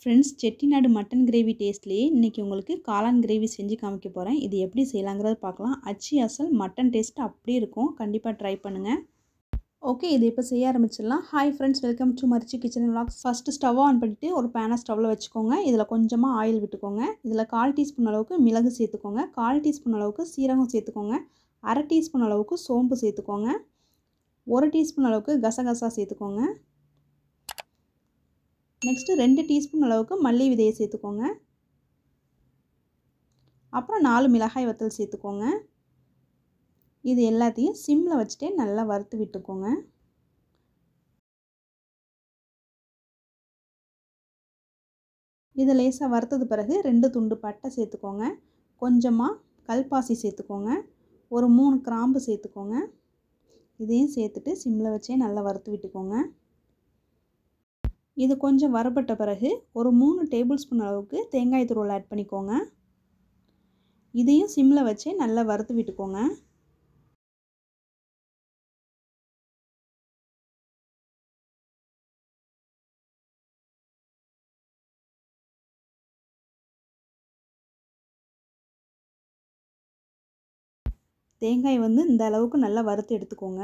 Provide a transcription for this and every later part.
friends Chettinad mutton gravy टेस्टलिए इनकी उंगलुक्कु कालान gravy सेंजु कामिक्क पोरेन इदु एप्पडी सेयलांगरद पार्क्कलाम अच्ची असल मटन टेस्ट अप्पडिये इरुक्कुम कंडिप्पा ट्राई पन्नुंगा ओके इदु इप्पो सेय्य आरंबिच्चिडलाम hi friends welcome to Marichi kitchen and vlogs first stove on पण्णिट्टु ओरु पैन स्टव्ला वेच्चुकोंगा इदुला கொஞ்சமா ஆயில் விட்டுக்கோங்க इदुला 1/4 டீஸ்பூன் அளவுக்கு மிளகு சேர்த்துக்கோங்க 1/4 டீஸ்பூன் அளவுக்கு சீரகம் சேர்த்துக்கோங்க 1/2 டீஸ்பூன் அளவுக்கு சோம்பு சேர்த்துக்கோங்க 1 டீஸ்பூன் அளவுக்கு கசகசா சேர்த்துக்கோங்க नेक्स्ट 2 टीस्पून அளவுக்கு மல்லி விதையை சேர்த்துக்கோங்க அப்புறம் 4 மிளகாய் வத்தல் சேர்த்துக்கோங்க இது எல்லாத்தையும் சிம்ல வச்சிட்டே நல்லா வறுத்து விட்டுக்கோங்க இது லேசா வறுத்தது பிறகு 2 துண்டு பட்டை சேர்த்துக்கோங்க கொஞ்சமா கல்பாசி சேர்த்துக்கோங்க ஒரு 3 கிராம்பு சேர்த்துக்கோங்க இதையும் சேர்த்துட்டு சிம்ல வச்சே நல்லா வறுத்து விட்டுக்கோங்க இது கொஞ்சம் வறுபட்ட பிறகு ஒரு 3 டேபிள்ஸ்பூன் அளவுக்கு தேங்காய் துருவல் ஆட் பண்ணிக்கோங்க இதையும் சிம்ல வச்சே நல்லா வறுத்து விட்டுக்கோங்க தேங்காய் வந்து இந்த அளவுக்கு நல்லா வறுத்து எடுத்துக்கோங்க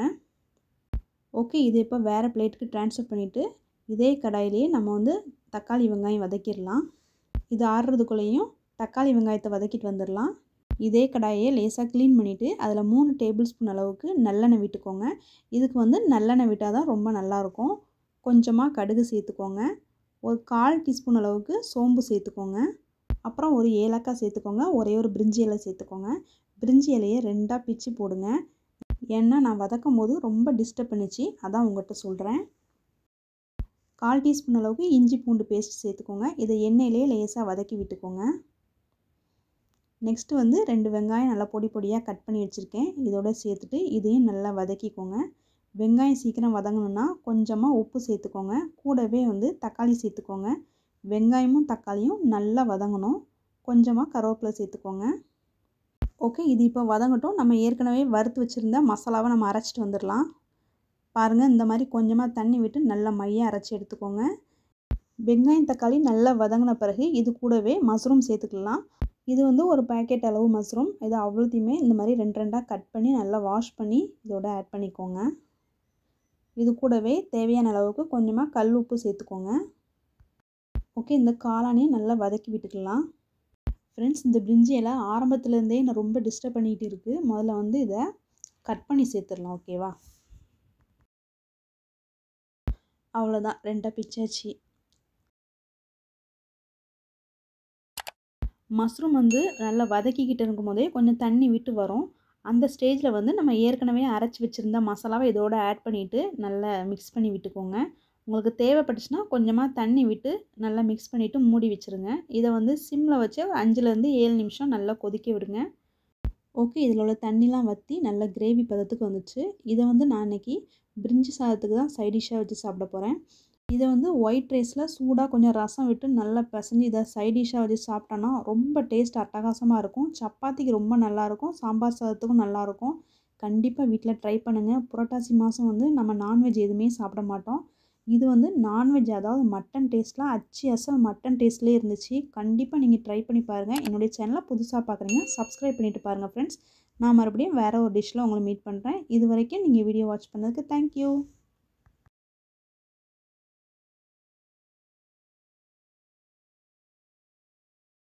ஓகே இது இப்போ வேற பிளேட்டுக்கு ட்ரான்ஸ்ஃபர் பண்ணிட்டு இதே கடாயிலே நம்ம வந்து தக்காளி வெங்காயம் வதக்கிடலாம் இது ஆறறதுக்குள்ளேயும் தக்காளி வெங்காயத்தை வதக்கிட்டு வந்துடலாம் இதே கடாயை லேசா க்ளீன் பண்ணிட்டு அதில் 3 டேபிள்ஸ்பூன் அளவுக்கு நல்லெண்ணெய் விட்டுக்கோங்க இதுக்கு வந்து நல்லெண்ணெய் விட்டால் தான் ரொம்ப நல்லா இருக்கும் கொஞ்சமாக கடுகு சேர்த்துக்கோங்க ஒரு 1/4 டீஸ்பூன் அளவுக்கு சோம்பு சேர்த்துக்கோங்க அப்புறம் ஒரு ஏலக்காய் சேர்த்துக்கோங்க ஒரே ஒரு பிரிஞ்சி இலை சேர்த்துக்கோங்க பிரிஞ்சி இலையை ரெண்டாக பிச்சு போடுங்க ஏன்னா நான் வதக்கும் போது ரொம்ப டிஸ்டர்ப் பண்ணிச்சு அதான் உங்கள்கிட்ட சொல்கிறேன் 1/4 டீஸ்பூன் அளவுக்கு இஞ்சி பூண்டு பேஸ்ட் சேர்த்துக்கோங்க இதை எண்ணெயிலே லேசாக வதக்கி விட்டுக்கோங்க நெக்ஸ்ட் வந்து 2 வெங்காயம் நல்லா பொடி பொடியாக கட் பண்ணி வச்சுருக்கேன் இதோட சேர்த்துட்டு இதையும் நல்லா வதக்கிக்கோங்க வெங்காயம் சீக்கிரம் வதங்கணும்னா கொஞ்சமாக உப்பு சேர்த்துக்கோங்க கூடவே வந்து தக்காளி சேர்த்துக்கோங்க வெங்காயமும் தக்காளியும் நல்லா வதங்கணும் கொஞ்சமாக கருவேப்பிலை சேர்த்துக்கோங்க ஓகே இது இப்போ வதங்கட்டும் நம்ம ஏற்கனவே வறுத்து வச்சுருந்த மசாலாவை நம்ம அரைச்சிட்டு வந்துடலாம் பாருங்கள் இந்த மாதிரி கொஞ்சமாக தண்ணி விட்டு நல்லா மையாக அரைச்சி எடுத்துக்கோங்க வெங்காயம் தக்காளி நல்லா வதங்கின பிறகு இது கூடவே மஷ்ரூம் சேர்த்துக்கலாம் இது வந்து ஒரு பாக்கெட் அளவு மஷ்ரூம் இது அவ்வளோத்தையுமே இந்த மாதிரி 2 கட் பண்ணி நல்லா வாஷ் பண்ணி இதோட ஆட் பண்ணிக்கோங்க இது கூடவே தேவையான அளவுக்கு கொஞ்சமாக கல் உப்பு சேர்த்துக்கோங்க ஓகே இந்த காளானையும் நல்லா வதக்கி விட்டுக்கலாம் ஃப்ரெண்ட்ஸ் இந்த பிரிஞ்சி எல்லாம் ஆரம்பத்துலேருந்தே நான் ரொம்ப டிஸ்டர்ப் பண்ணிகிட்டு இருக்குது முதல்ல வந்து இதை கட் பண்ணி சேர்த்துடலாம் ஓகேவா அவ்வளோதான் 2 பிச்சாச்சு மஷ்ரூம் வந்து நல்லா வதக்கிக்கிட்டு இருக்கும்போதே கொஞ்சம் தண்ணி விட்டு வரும் அந்த ஸ்டேஜில் வந்து நம்ம ஏற்கனவே அரைச்சி வச்சுருந்த மசாலாவை இதோட ஆட் பண்ணிவிட்டு நல்லா மிக்ஸ் பண்ணி விட்டுக்கோங்க உங்களுக்கு தேவைப்பட்டுச்சுன்னா கொஞ்சமாக தண்ணி விட்டு நல்லா மிக்ஸ் பண்ணிவிட்டு மூடி வச்சுருங்க இதை வந்து சிம்மில் வச்சு 5லேருந்து 7 நிமிஷம் நல்லா கொதிக்க விடுங்க ஓகே இதில் உள்ள தண்ணிலாம் வற்றி நல்ல கிரேவி பதத்துக்கு வந்துச்சு இதை வந்து நான் இன்றைக்கி பிரிஞ்சி சாதத்துக்கு தான் சைட் டிஷ்ஷாக வச்சு சாப்பிட போகிறேன் இதை வந்து ஒயிட் ரைஸில் சூடாக கொஞ்சம் ரசம் விட்டு நல்லா பிசைஞ்சு இதை சைட் டிஷ்ஷாக வச்சு சாப்பிட்டோன்னா ரொம்ப டேஸ்ட் அட்டகாசமாக இருக்கும் சப்பாத்திக்கு ரொம்ப நல்லாயிருக்கும் சாம்பார் சாதத்துக்கும் நல்லாயிருக்கும் கண்டிப்பாக வீட்டில் ட்ரை பண்ணுங்கள் புரட்டாசி மாதம் வந்து நம்ம நான்வெஜ் எதுவுமே சாப்பிட மாட்டோம் இது வந்து நான்வெஜ் அதாவது மட்டன் டேஸ்ட்லாம் அச்சு அசல் மட்டன் டேஸ்ட்லேயே இருந்துச்சு கண்டிப்பாக நீங்கள் ட்ரை பண்ணி பாருங்கள் என்னுடைய சேனலை புதுசாக பார்க்குறீங்க சப்ஸ்கிரைப் பண்ணிவிட்டு பாருங்கள் ஃப்ரெண்ட்ஸ் நான் மறுபடியும் வேறு ஒரு டிஷ்ஷில் உங்களை மீட் பண்ணுறேன் இது வரைக்கும் நீங்கள் வீடியோ வாட்ச் பண்ணதுக்கு தேங்க்யூ